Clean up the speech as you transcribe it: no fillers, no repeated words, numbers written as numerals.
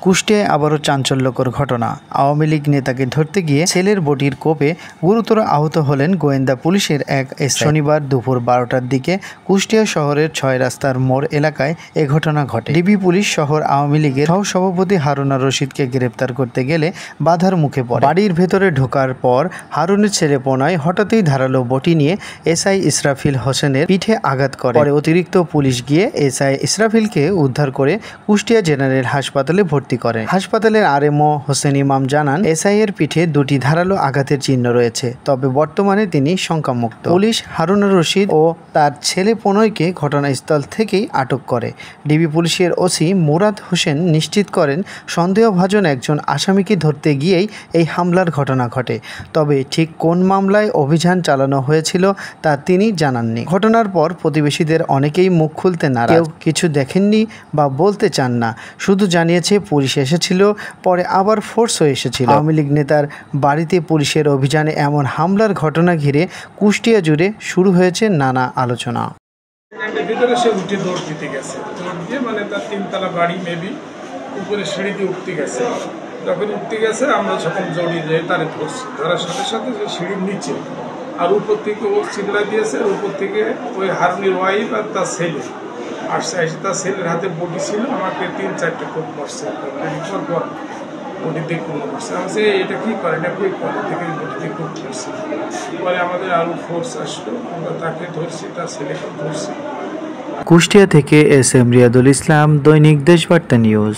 কুষ্টিয়ায় আবারও চাঞ্চল্যকর ঘটনা। আওয়ামী লীগ নেতাকে ধরতে গিয়ে ছেলের বটির কোপে গুরুতর আহত হলেন গোয়েন্দা পুলিশের এক এসআই। শনিবার দুপুর 12টার দিকে কুষ্টিয়া শহরের 6 রাস্তার মোড় এলাকায় এ ঘটনা ঘটে। ডিবি পুলিশ শহর আওয়ামী লীগের সহসভাপতি হারুনা রশিদকে গ্রেপ্তার করতে গেলে বাধার মুখে পড়ে। বাড়ির ভেতরে ঢোকার পর হারুনের ছেলে প্রণয় হঠাৎই ধারালো বটি নিয়ে এসআই ইসরাফিল হোসেনের পিঠে আঘাত করে। পরে অতিরিক্ত পুলিশ গিয়ে এসআই ইসরাফিলকে উদ্ধার করে কুষ্টিয়া জেনারেল হাসপাতালে ভর্তি করে। হাসপাতালের আরএমও হোসেন ইমাম জানান, এসআই এর পিঠে দুটি ধারালো আঘাতের চিহ্ন রয়েছে, তবে বর্তমানে তিনি শঙ্কামুক্ত। পুলিশ হারুনা রশিদ ও তার ছেলে প্রণয়কে ঘটনাস্থল থেকেই আটক করে। ডিবি পুলিশের ওসি মুরাদ হোসেন নিশ্চিত করেন, সন্দেহভাজন একজন আসামিকে ধরতে গিয়েই এই হামলার ঘটনা ঘটে। তবে ঠিক কোন মামলায় অভিযান চালানো হয়েছিল তা তিনি জানাননি। ঘটনার পর প্রতিবেশীদের অনেকেই মুখ খুলতে নারাজ। কেউ কিছু দেখেননি বা বলতে চান না, শুধু জানিয়েছে পুলিশ এসেছিল, পরে আবার ফোর্স হয়ে এসেছিল। আওয়ামী লীগ নেতার বাড়িতে পুলিশের অভিযানে এমন হামলার ঘটনা ঘিরে কুষ্টিয়া জুড়ে শুরু হয়েছে নানা আলোচনা। ভিতরে সে উঠে দৌড় দিতে গেছে, দৌড় দিয়ে মানে তার 3তলা বাড়ি মেবি, উপরে সিঁড়ি দিয়ে উঠতে গেছে। যখন উঠতে গেছে আমরা যখন জড়িয়ে যাই তারে ধরছি, ধরার সাথে সাথে যে সিঁড়ির নিচে আর উপর থেকে ও চিল্লা দিয়েছে। আর উপর থেকে ওই হারুনির ওয়াইফ আর তার ছেলে আসছে, এসে তার ছেলের হাতে বটি ছিল, আমাকে 3-4টে কোপ মারছে। পর বটিতে কোপ মারছে। আমি বলছি এটা কী করে, এটা কী করে থেকে বটিতে কোপ মারছে। পরে আমাদের আরও ফোর্স আসলো, আমরা তাকে ধরছি, তার ছেলেকে ধরছি। কুষ্টিয়া থেকে এস এম রিয়াদুল ইসলাম, দৈনিক দেশবার্তা নিউজ।